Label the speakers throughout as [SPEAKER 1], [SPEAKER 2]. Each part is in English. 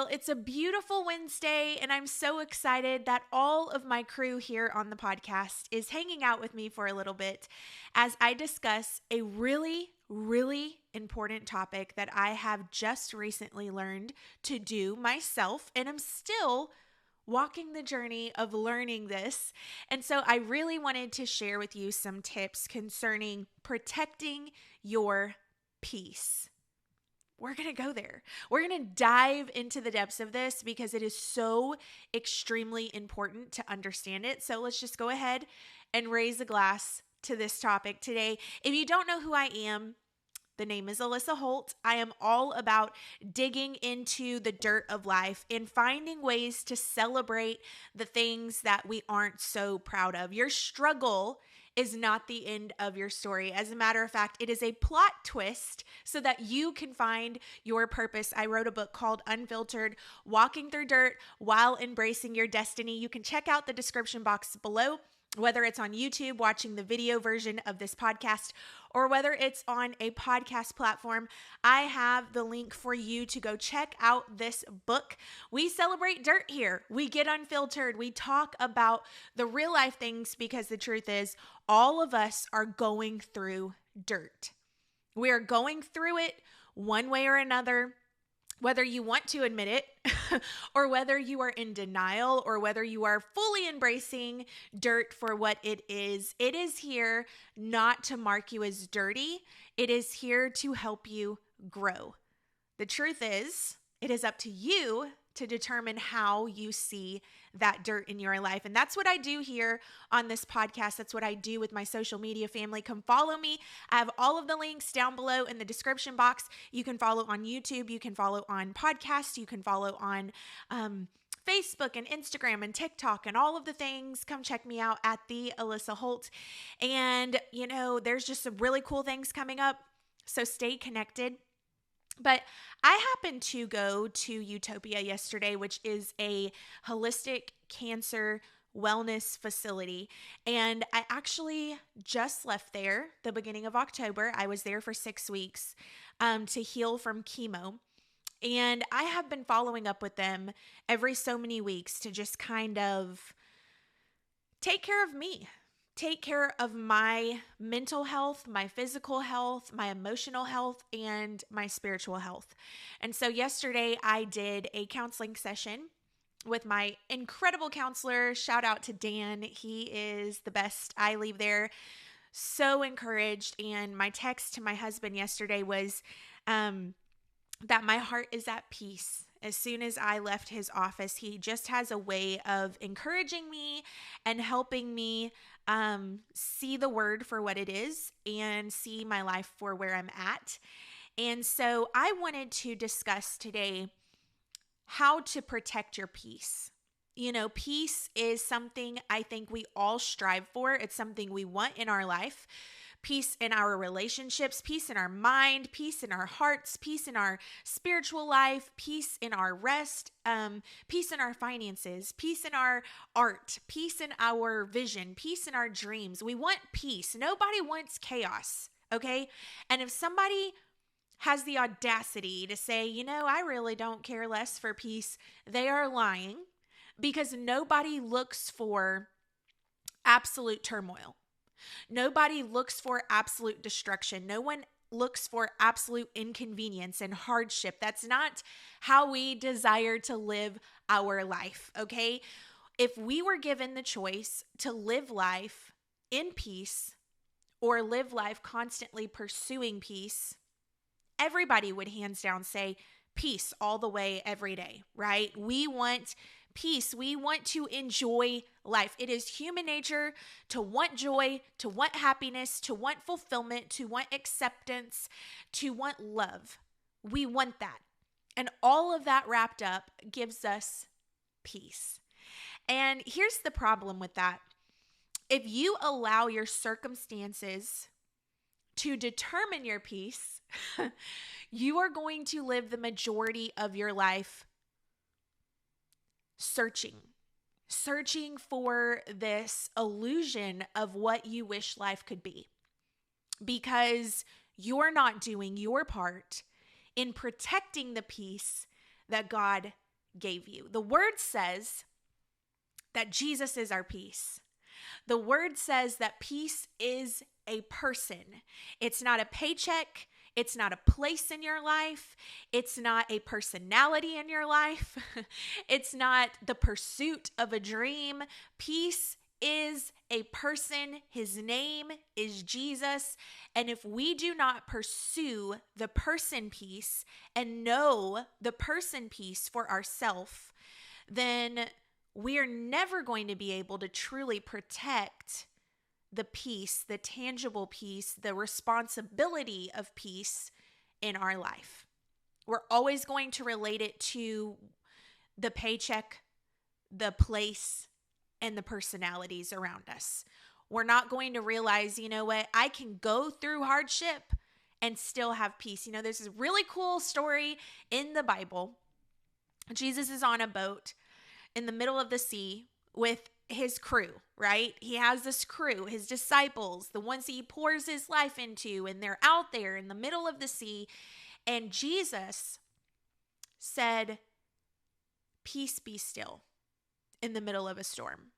[SPEAKER 1] Well, it's a beautiful Wednesday, and I'm so excited that all of my crew here on the podcast is hanging out with me for a little bit as I discuss a really important topic that I have just recently learned to do myself, and I'm still walking the journey of learning this. And so I really wanted to share with you some tips concerning protecting your peace. We're going to go there. We're going to dive into the depths of this because it is so extremely important to understand it. So let's just go ahead and raise a glass to this topic today. If you don't know who I am, the name is Alyssa Holt. I am all about digging into the dirt of life and finding ways to celebrate the things that we aren't so proud of. Your struggle is not the end of your story. As a matter of fact, it is a plot twist so that you can find your purpose. I wrote a book called Unfiltered, Walking Through Dirt While Embracing Your Destiny. You can check out the description box below, whether it's on YouTube, watching the video version of this podcast, or whether it's on a podcast platform. I have the link for you to go check out this book. We celebrate dirt here. We get unfiltered. We talk about the real life things because the truth is, all of us are going through dirt. We are going through it one way or another, whether you want to admit it or whether you are in denial or whether you are fully embracing dirt for what it is here not to mark you as dirty. It is here to help you grow. The truth is, it is up to you to determine how you see that dirt in your life. And that's what I do here on this podcast. That's what I do with my social media family. Come follow me. I have all of the links down below in the description box. You can follow on YouTube. You can follow on podcasts. You can follow on Facebook and Instagram and TikTok and all of the things. Come check me out at the Alyssa Holt. And, there's just some really cool things coming up. So stay connected. But I happened to go to Utopia yesterday, which is a holistic cancer wellness facility. And I actually just left there the beginning of October. I was there for 6 weeks to heal from chemo. And I have been following up with them every so many weeks to just kind of take care of me. Take care of my mental health, my physical health, my emotional health, and my spiritual health. And so yesterday I did a counseling session with my incredible counselor. Shout out to Dan. He is the best. I leave there so encouraged. And my text to my husband yesterday was that my heart is at peace. As soon as I left his office, he just has a way of encouraging me and helping me see the word for what it is and see my life for where I'm at. And so I wanted to discuss today how to protect your peace. Peace is something I think we all strive for. It's something we want in our life. Peace in our relationships, peace in our mind, peace in our hearts, peace in our spiritual life, peace in our rest, peace in our finances, peace in our art, peace in our vision, peace in our dreams. We want peace. Nobody wants chaos, okay? And if somebody has the audacity to say, I really don't care less for peace, they are lying, because nobody looks for absolute turmoil. Nobody looks for absolute destruction. No one looks for absolute inconvenience and hardship. That's not how we desire to live our life, okay? If we were given the choice to live life in peace or live life constantly pursuing peace, everybody would hands down say peace all the way every day, right? We want peace. We want to enjoy life. It is human nature to want joy, to want happiness, to want fulfillment, to want acceptance, to want love. We want that. And all of that wrapped up gives us peace. And here's the problem with that. If you allow your circumstances to determine your peace, you are going to live the majority of your life searching for this illusion of what you wish life could be, because you're not doing your part in protecting the peace that God gave you. The word says that Jesus is our peace. The word says that peace is a person. It's not a paycheck. It's not a place in your life. It's not a personality in your life. It's not the pursuit of a dream. Peace is a person. His name is Jesus. And if we do not pursue the person peace and know the person peace for ourselves, then we're never going to be able to truly protect the peace, the tangible peace, the responsibility of peace in our life. We're always going to relate it to the paycheck, the place, and the personalities around us. We're not going to realize, you know what, I can go through hardship and still have peace. You know, there's this really cool story in the Bible. Jesus is on a boat in the middle of the sea with his crew, right? He has this crew, his disciples, the ones he pours his life into, and they're out there in the middle of the sea. And Jesus said, "Peace be still," in the middle of a storm.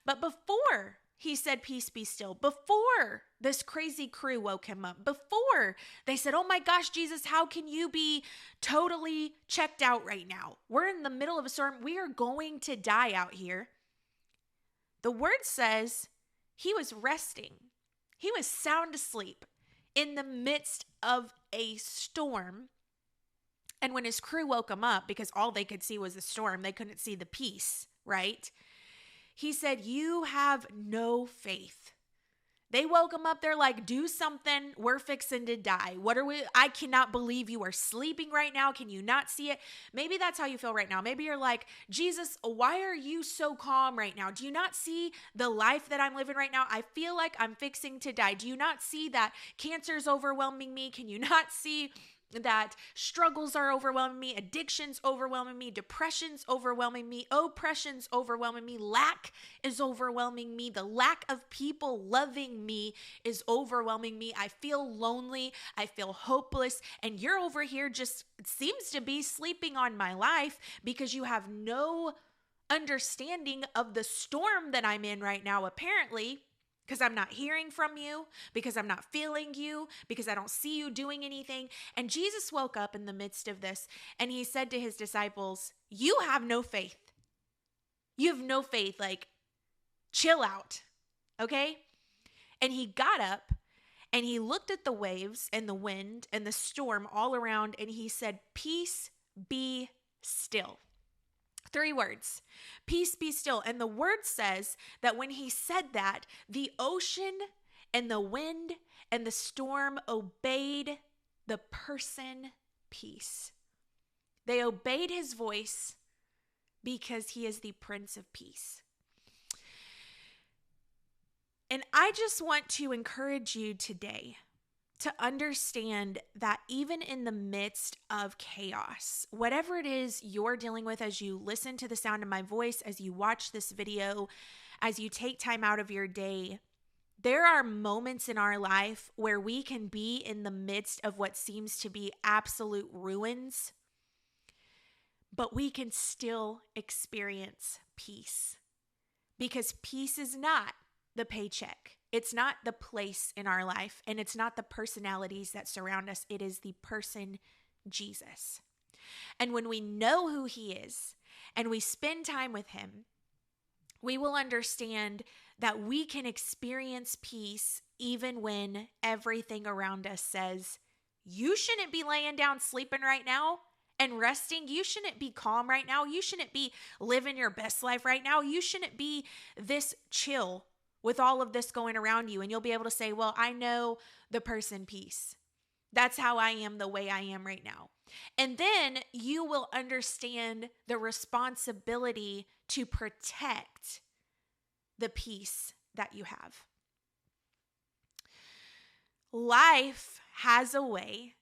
[SPEAKER 1] But before he said, "Peace be still," before this crazy crew woke him up, before they said, "Oh my gosh, Jesus, how can you be totally checked out right now? We're in the middle of a storm. We are going to die out here." The word says he was resting. He was sound asleep in the midst of a storm. And when his crew woke him up, because all they could see was the storm, they couldn't see the peace, right? He said, "You have no faith." They woke him up. They're like, "Do something. We're fixing to die. I cannot believe you are sleeping right now. Can you not see it?" Maybe that's how you feel right now. Maybe you're like, "Jesus, why are you so calm right now? Do you not see the life that I'm living right now? I feel like I'm fixing to die. Do you not see that cancer's overwhelming me? Can you not see that struggles are overwhelming me, addictions overwhelming me, depression's overwhelming me, oppression's overwhelming me, lack is overwhelming me, the lack of people loving me is overwhelming me. I feel lonely, I feel hopeless, and you're over here just seems to be sleeping on my life because you have no understanding of the storm that I'm in right now, apparently. Because I'm not hearing from you, because I'm not feeling you, because I don't see you doing anything." And Jesus woke up in the midst of this and he said to his disciples, "You have no faith. You have no faith. Like, chill out, okay?" And he got up and he looked at the waves and the wind and the storm all around and he said, "Peace be still." 3 words, "Peace be still." And the word says that when he said that, the ocean and the wind and the storm obeyed the person peace. They obeyed his voice because he is the Prince of Peace. And I just want to encourage you today to understand that even in the midst of chaos, whatever it is you're dealing with as you listen to the sound of my voice, as you watch this video, as you take time out of your day, there are moments in our life where we can be in the midst of what seems to be absolute ruins, but we can still experience peace. Because peace is not the paycheck. It's not the place in our life, and it's not the personalities that surround us. It is the person, Jesus. And when we know who he is and we spend time with him, we will understand that we can experience peace even when everything around us says, "You shouldn't be laying down sleeping right now and resting. You shouldn't be calm right now. You shouldn't be living your best life right now. You shouldn't be this chill with all of this going around you." And you'll be able to say, "Well, I know the person peace. That's how I am the way I am right now." And then you will understand the responsibility to protect the peace that you have. Life has a way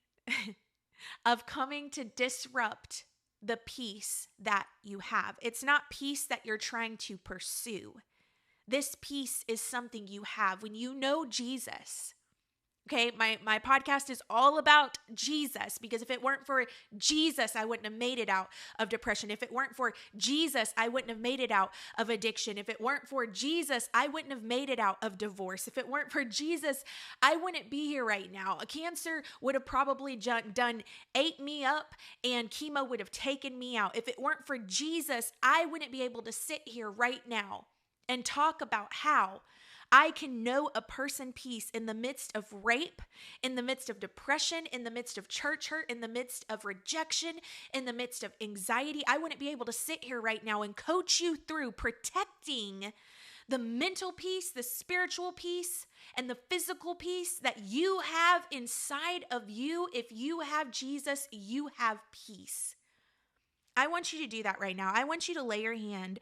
[SPEAKER 1] of coming to disrupt the peace that you have. It's not peace that you're trying to pursue. This peace is something you have. When you know Jesus, Okay, my podcast is all about Jesus, because if it weren't for Jesus, I wouldn't have made it out of depression. If it weren't for Jesus, I wouldn't have made it out of addiction. If it weren't for Jesus, I wouldn't have made it out of divorce. If it weren't for Jesus, I wouldn't be here right now. A cancer would have probably ate me up, and chemo would have taken me out. If it weren't for Jesus, I wouldn't be able to sit here right now and talk about how I can know a person peace in the midst of rape, in the midst of depression, in the midst of church hurt, in the midst of rejection, in the midst of anxiety. I wouldn't be able to sit here right now and coach you through protecting the mental peace, the spiritual peace, and the physical peace that you have inside of you. If you have Jesus, you have peace. I want you to do that right now. I want you to lay your hand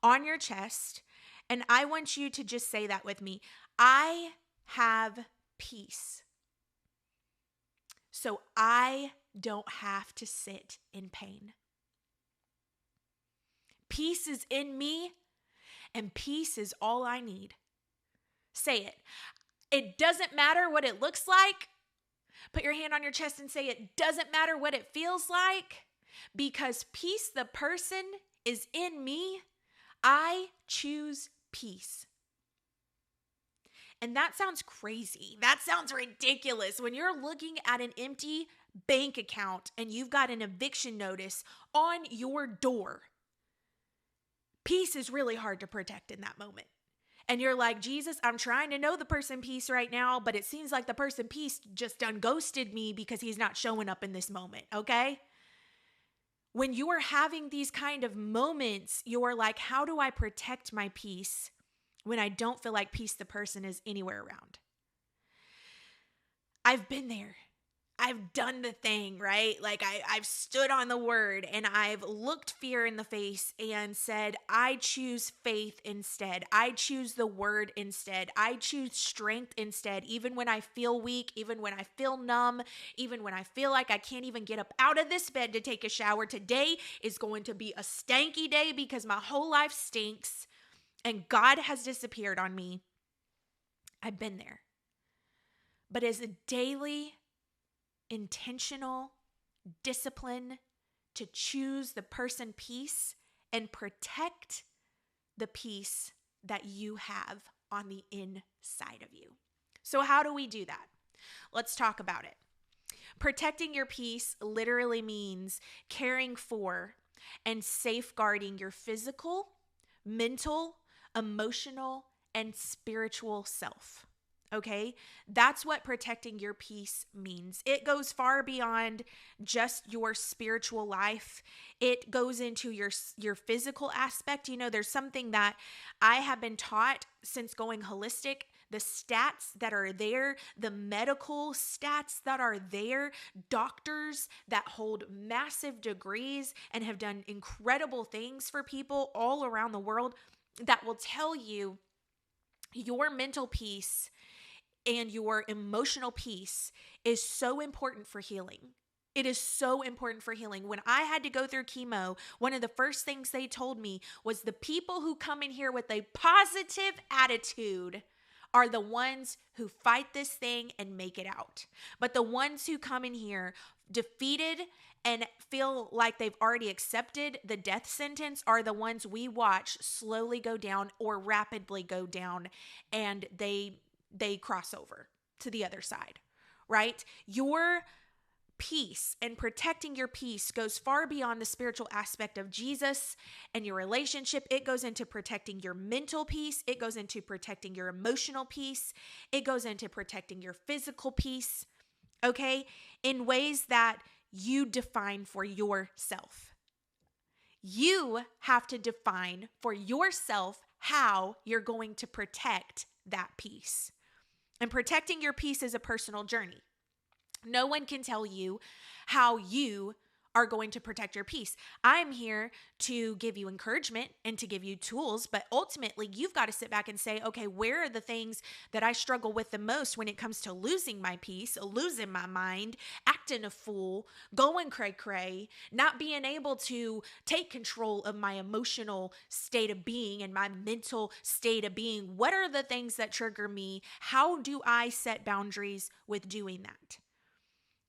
[SPEAKER 1] on your chest, and I want you to just say that with me. I have peace. So I don't have to sit in pain. Peace is in me, and peace is all I need. Say it. It doesn't matter what it looks like. Put your hand on your chest and say, it doesn't matter what it feels like, because peace, the person, is in me. I choose peace. And that sounds crazy. That sounds ridiculous. When you're looking at an empty bank account and you've got an eviction notice on your door, peace is really hard to protect in that moment. And you're like, Jesus, I'm trying to know the person peace right now, but it seems like the person peace just done ghosted me because he's not showing up in this moment, okay? When you are having these kind of moments, you're like, how do I protect my peace when I don't feel like peace the person is anywhere around? I've been there. I've done the thing, right? Like I've stood on the word and I've looked fear in the face and said, I choose faith instead. I choose the word instead. I choose strength instead. Even when I feel weak, even when I feel numb, even when I feel like I can't even get up out of this bed to take a shower, today is going to be a stanky day because my whole life stinks and God has disappeared on me. I've been there. But as a daily intentional discipline to choose the person peace and protect the peace that you have on the inside of you. So how do we do that? Let's talk about it. Protecting your peace literally means caring for and safeguarding your physical, mental, emotional, and spiritual self. Okay, that's what protecting your peace means. It goes far beyond just your spiritual life. It goes into your physical aspect. You know, there's something that I have been taught since going holistic. The stats that are there, the medical stats that are there, doctors that hold massive degrees and have done incredible things for people all around the world that will tell you your mental peace and your emotional peace is so important for healing. It is so important for healing. When I had to go through chemo, one of the first things they told me was the people who come in here with a positive attitude are the ones who fight this thing and make it out. But the ones who come in here defeated and feel like they've already accepted the death sentence are the ones we watch slowly go down or rapidly go down, and they cross over to the other side, right? Your peace and protecting your peace goes far beyond the spiritual aspect of Jesus and your relationship. It goes into protecting your mental peace. It goes into protecting your emotional peace. It goes into protecting your physical peace, okay? In ways that you define for yourself. You have to define for yourself how you're going to protect that peace. And protecting your peace is a personal journey. No one can tell you how you are going to protect your peace. I'm here to give you encouragement and to give you tools, but ultimately you've got to sit back and say, okay, where are the things that I struggle with the most when it comes to losing my peace, losing my mind, acting a fool, going cray-cray, not being able to take control of my emotional state of being and my mental state of being? What are the things that trigger me? How do I set boundaries with doing that?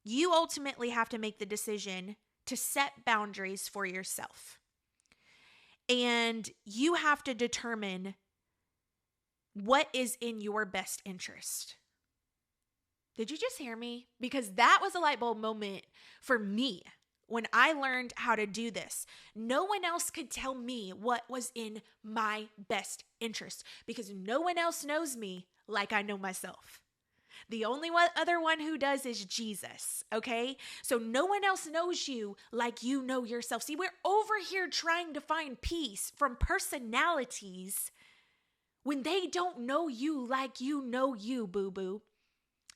[SPEAKER 1] You ultimately have to make the decision to set boundaries for yourself. And you have to determine what is in your best interest. Did you just hear me? Because that was a light bulb moment for me when I learned how to do this. No one else could tell me what was in my best interest because no one else knows me like I know myself. The only other one who does is Jesus, okay? So no one else knows you like you know yourself. See, we're over here trying to find peace from personalities when they don't know you like you know you, boo-boo.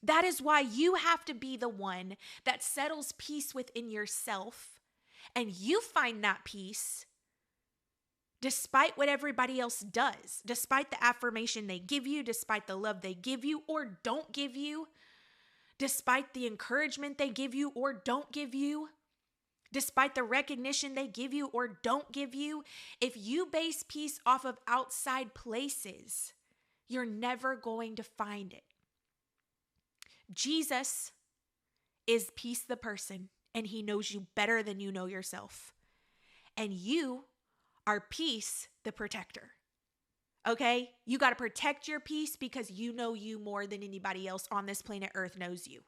[SPEAKER 1] That is why you have to be the one that settles peace within yourself, and you find that peace despite what everybody else does, despite the affirmation they give you, despite the love they give you or don't give you, despite the encouragement they give you or don't give you, despite the recognition they give you or don't give you. If you base peace off of outside places, you're never going to find it. Jesus is peace the person, and he knows you better than you know yourself. And you are peace the protector. Okay? You got to protect your peace because you know you more than anybody else on this planet Earth knows you.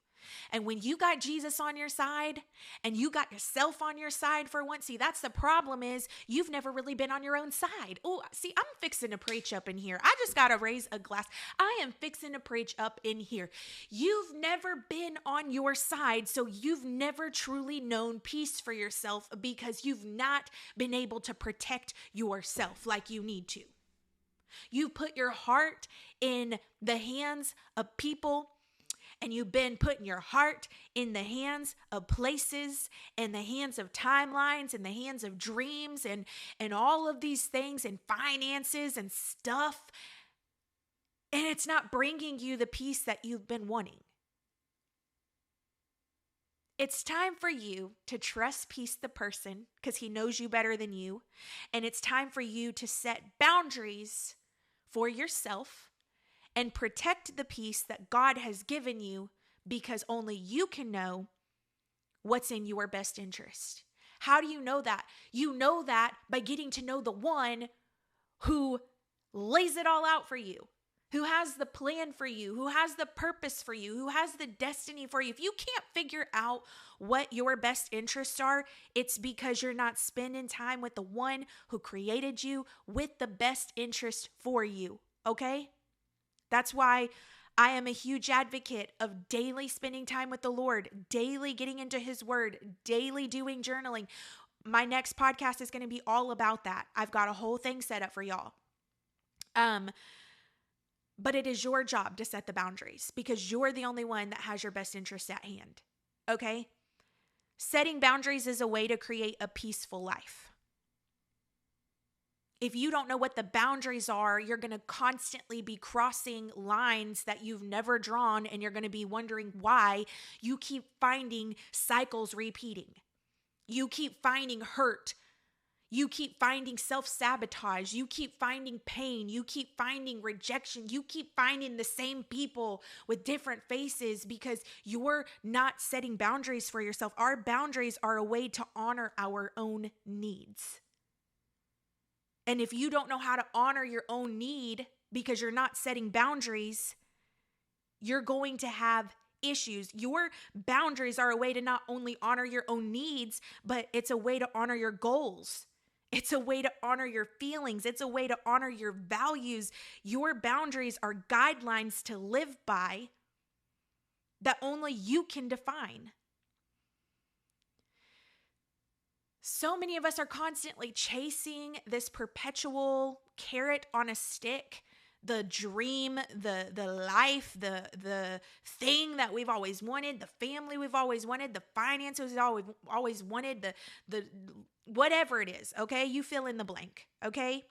[SPEAKER 1] And when you got Jesus on your side and you got yourself on your side for once, see, that's the problem is you've never really been on your own side. Oh, see, I'm fixing to preach up in here. I just got to raise a glass. I am fixing to preach up in here. You've never been on your side, so you've never truly known peace for yourself because you've not been able to protect yourself like you need to. You put your heart in the hands of people, and you've been putting your heart in the hands of places, in the hands of timelines, in the hands of dreams, and all of these things, and finances and stuff. And it's not bringing you the peace that you've been wanting. It's time for you to trust peace the person because he knows you better than you. And it's time for you to set boundaries for yourself and protect the peace that God has given you because only you can know what's in your best interest. How do you know that? You know that by getting to know the one who lays it all out for you, who has the plan for you, who has the purpose for you, who has the destiny for you. If you can't figure out what your best interests are, it's because you're not spending time with the one who created you with the best interest for you, okay? That's why I am a huge advocate of daily spending time with the Lord, daily getting into his word, daily doing journaling. My next podcast is going to be all about that. I've got a whole thing set up for y'all. But it is your job to set the boundaries because you're the only one that has your best interest at hand. Okay? Setting boundaries is a way to create a peaceful life. If you don't know what the boundaries are, you're going to constantly be crossing lines that you've never drawn, and you're going to be wondering why you keep finding cycles repeating. You keep finding hurt. You keep finding self-sabotage. You keep finding pain. You keep finding rejection. You keep finding the same people with different faces because you're not setting boundaries for yourself. Our boundaries are a way to honor our own needs. And if you don't know how to honor your own need because you're not setting boundaries, you're going to have issues. Your boundaries are a way to not only honor your own needs, but it's a way to honor your goals. It's a way to honor your feelings. It's a way to honor your values. Your boundaries are guidelines to live by that only you can define. So many of us are constantly chasing this perpetual carrot on a stick the dream, the life, the thing that we've always wanted, the family we've always wanted, the finances we've always wanted, the whatever it is, okay? You fill in the blank, okay?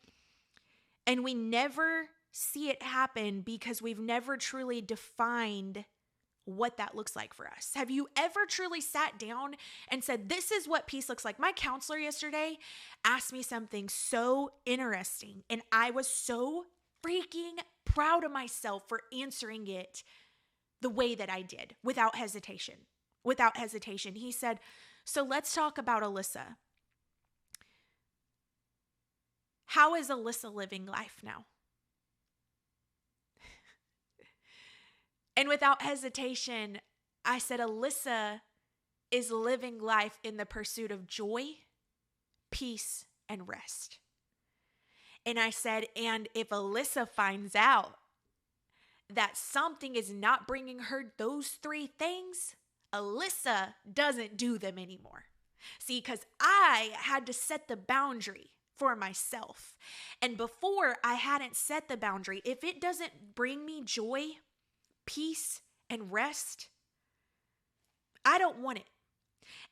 [SPEAKER 1] And we never see it happen because we've never truly defined what that looks like for us. Have you ever truly sat down and said, this is what peace looks like? My counselor yesterday asked me something so interesting, and I was so freaking proud of myself for answering it the way that I did, without hesitation. Without hesitation. He said, so let's talk about Alyssa. How is Alyssa living life now? And without hesitation, I said, Alyssa is living life in the pursuit of joy, peace, and rest. And I said, and if Alyssa finds out that something is not bringing her those three things, Alyssa doesn't do them anymore. See, because I had to set the boundary for myself. And before I hadn't set the boundary, if it doesn't bring me joy, peace, and rest, I don't want it.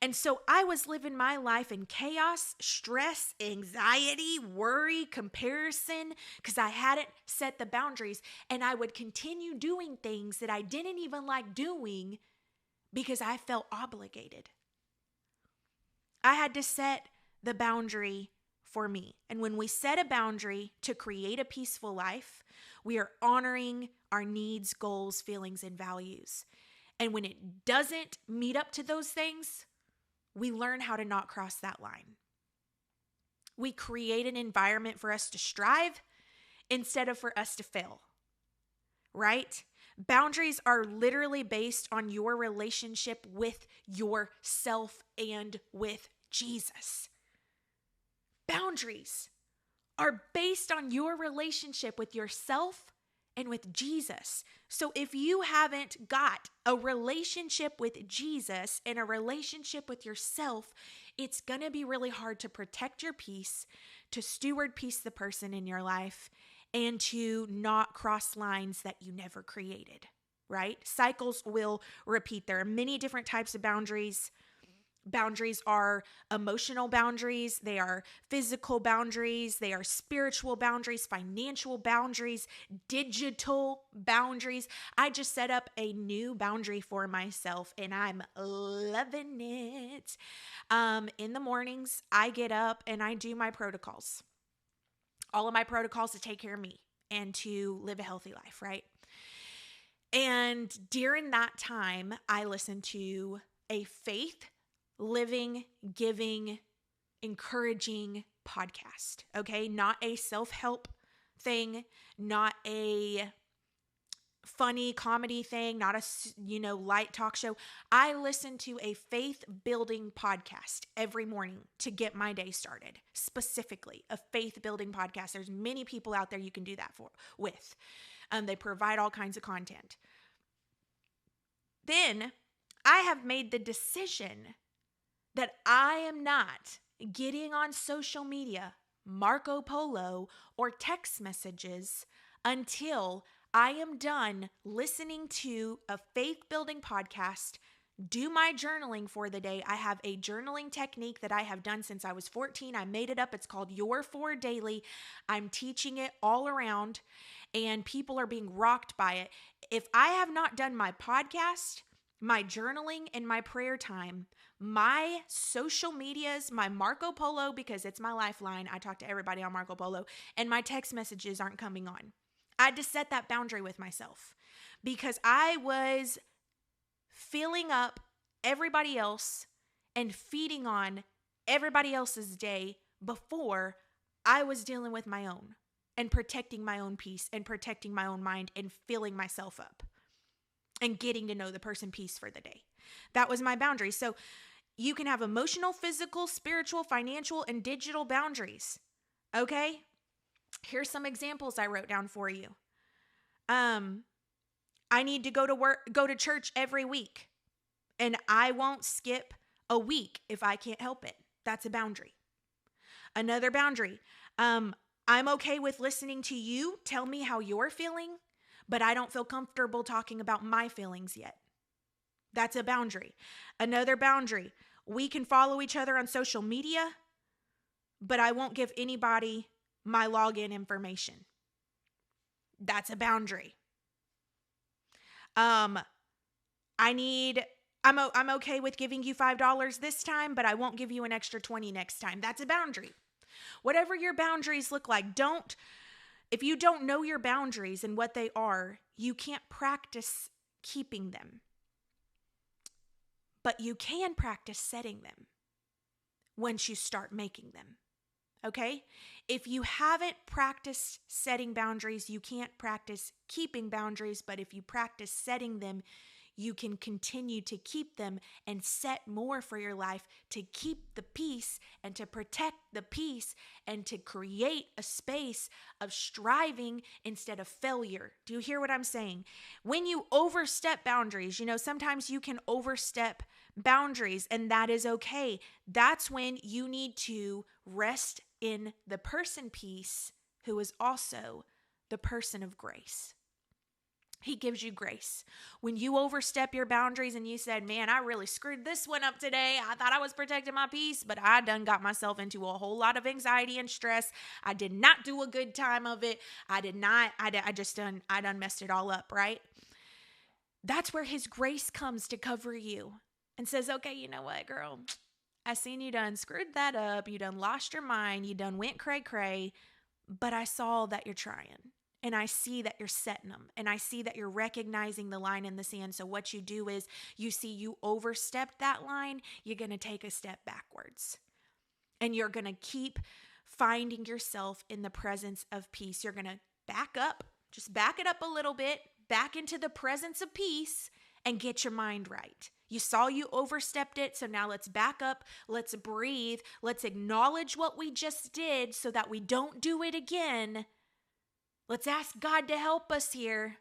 [SPEAKER 1] And so I was living my life in chaos, stress, anxiety, worry, comparison, because I hadn't set the boundaries. And I would continue doing things that I didn't even like doing because I felt obligated. I had to set the boundary for me. And when we set a boundary to create a peaceful life, we are honoring our needs, goals, feelings, and values. And when it doesn't meet up to those things, we learn how to not cross that line. We create an environment for us to strive instead of for us to fail, right? Boundaries are literally based on your relationship with yourself and with Jesus. Boundaries are based on your relationship with yourself and with Jesus. So if you haven't got a relationship with Jesus and a relationship with yourself, it's going to be really hard to protect your peace, to steward peace, the person in your life, and to not cross lines that you never created, right? Cycles will repeat. There are many different types of boundaries. Boundaries are emotional boundaries, they are physical boundaries, they are spiritual boundaries, financial boundaries, digital boundaries. I just set up a new boundary for myself and I'm loving it. In the mornings, I get up and I do my protocols. All of my protocols to take care of me and to live a healthy life, right? And during that time, I listen to a faith living, giving, encouraging podcast, okay? Not a self-help thing, not a funny comedy thing, not a, light talk show. I listen to a faith-building podcast every morning to get my day started. Specifically, a faith-building podcast. There's many people out there you can do that with. They provide all kinds of content. Then I have made the decision that I am not getting on social media, Marco Polo, or text messages until I am done listening to a faith-building podcast, do my journaling for the day. I have a journaling technique that I have done since I was 14. I made it up. It's called Your 4 Daily. I'm teaching it all around, and people are being rocked by it. If I have not done my podcast, my journaling, and my prayer time, my social medias, my Marco Polo, because it's my lifeline. I talk to everybody on Marco Polo, and my text messages aren't coming on. I had to set that boundary with myself because I was filling up everybody else and feeding on everybody else's day before I was dealing with my own and protecting my own peace and protecting my own mind and filling myself up and getting to know the person peace for the day. That was my boundary. So you can have emotional, physical, spiritual, financial, and digital boundaries. Okay? Here's some examples I wrote down for you. I need to go to church every week, and I won't skip a week if I can't help it. That's a boundary. Another boundary. I'm okay with listening to you tell me how you're feeling, but I don't feel comfortable talking about my feelings yet. That's a boundary. Another boundary. We can follow each other on social media, but I won't give anybody my login information. That's a boundary. I'm okay with giving you $5 this time, but I won't give you an extra 20 next time. That's a boundary. Whatever your boundaries look like, if you don't know your boundaries and what they are, you can't practice keeping them. But you can practice setting them once you start making them. Okay? If you haven't practiced setting boundaries, you can't practice keeping boundaries, but if you practice setting them, you can continue to keep them and set more for your life to keep the peace and to protect the peace and to create a space of striving instead of failure. Do you hear what I'm saying? When you overstep boundaries, sometimes you can overstep boundaries, and that is okay. That's when you need to rest in the person peace who is also the person of grace. He gives you grace. When you overstep your boundaries and you said, man, I really screwed this one up today. I thought I was protecting my peace, but I done got myself into a whole lot of anxiety and stress. I did not do a good time of it. I done messed it all up, right? That's where his grace comes to cover you and says, okay, you know what, girl? I seen you done screwed that up. You done lost your mind. You done went cray-cray, but I saw that you're trying. And I see that you're setting them. And I see that you're recognizing the line in the sand. So what you do is you overstepped that line. You're going to take a step backwards. And you're going to keep finding yourself in the presence of peace. You're going to back up. Just back it up a little bit. Back into the presence of peace and get your mind right. You saw you overstepped it. So now let's back up. Let's breathe. Let's acknowledge what we just did so that we don't do it again. Let's ask God to help us here.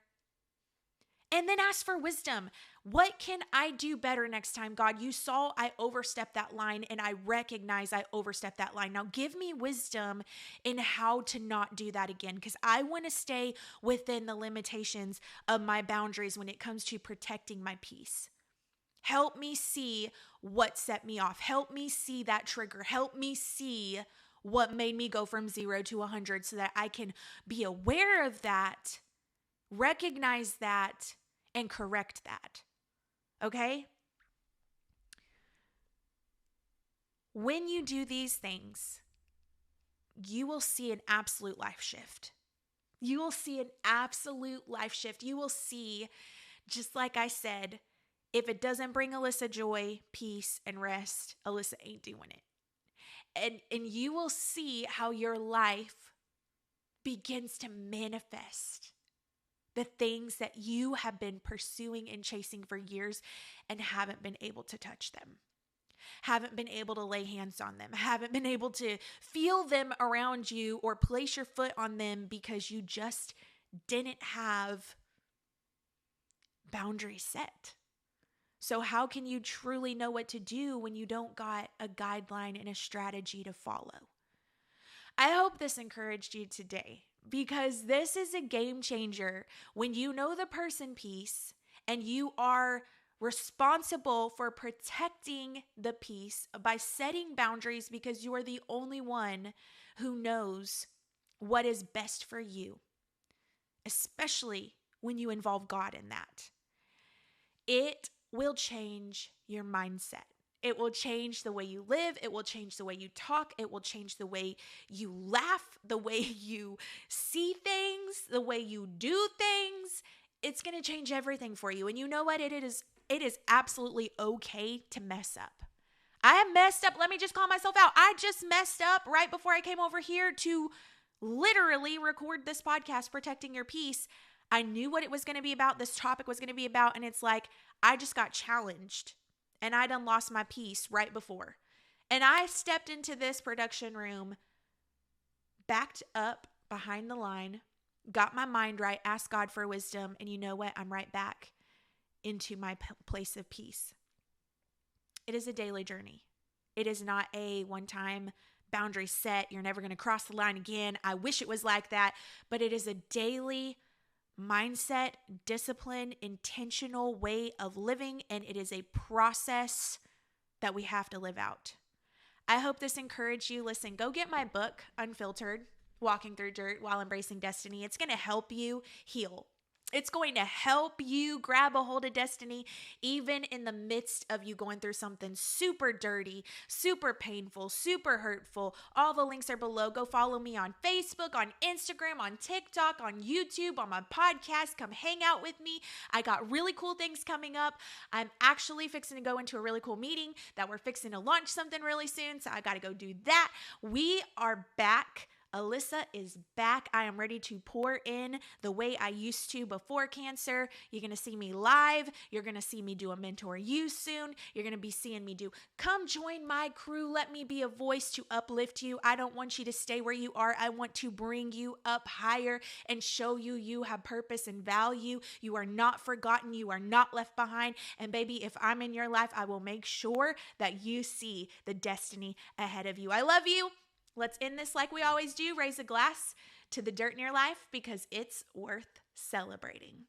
[SPEAKER 1] And then ask for wisdom. What can I do better next time? God, you saw I overstepped that line and I recognize I overstepped that line. Now give me wisdom in how to not do that again, because I want to stay within the limitations of my boundaries when it comes to protecting my peace. Help me see what set me off. Help me see that trigger. Help me see what made me go from 0 to 100 so that I can be aware of that, recognize that, and correct that. Okay? When you do these things, you will see an absolute life shift. You will see an absolute life shift. You will see, just like I said, if it doesn't bring Alyssa joy, peace, and rest, Alyssa ain't doing it. And you will see how your life begins to manifest the things that you have been pursuing and chasing for years and haven't been able to touch them, haven't been able to lay hands on them, haven't been able to feel them around you or place your foot on them because you just didn't have boundaries set. So how can you truly know what to do when you don't got a guideline and a strategy to follow? I hope this encouraged you today, because this is a game changer when you know the person piece and you are responsible for protecting the peace by setting boundaries, because you are the only one who knows what is best for you, especially when you involve God in that. It will change your mindset. It will change the way you live. It will change the way you talk. It will change the way you laugh, the way you see things, the way you do things. It's going to change everything for you. And you know what? It is absolutely okay to mess up. I have messed up. Let me just call myself out. I just messed up right before I came over here to literally record this podcast, Protecting Your Peace. I knew what it was going to be about, this topic was going to be about, and it's like I just got challenged and I done lost my peace right before. And I stepped into this production room, backed up behind the line, got my mind right, asked God for wisdom, and you know what? I'm right back into my place of peace. It is a daily journey. It is not a one-time boundary set. You're never going to cross the line again. I wish it was like that. But it is a daily mindset, discipline, intentional way of living. And it is a process that we have to live out. I hope this encouraged you. Listen, go get my book, Unfiltered, Walking Through Dirt While Embracing Destiny. It's going to help you heal. It's going to help you grab a hold of destiny, even in the midst of you going through something super dirty, super painful, super hurtful. All the links are below. Go follow me on Facebook, on Instagram, on TikTok, on YouTube, on my podcast. Come hang out with me. I got really cool things coming up. I'm actually fixing to go into a really cool meeting that we're fixing to launch something really soon. So I got to go do that. We are back. Alyssa is back. I am ready to pour in the way I used to before cancer. You're going to see me live. You're going to see me do a MentorU soon. You're going to be seeing me do, come join my crew. Let me be a voice to uplift you. I don't want you to stay where you are. I want to bring you up higher and show you you have purpose and value. You are not forgotten. You are not left behind. And baby, if I'm in your life, I will make sure that you see the destiny ahead of you. I love you. Let's end this like we always do. Raise a glass to the dirt in your life because it's worth celebrating.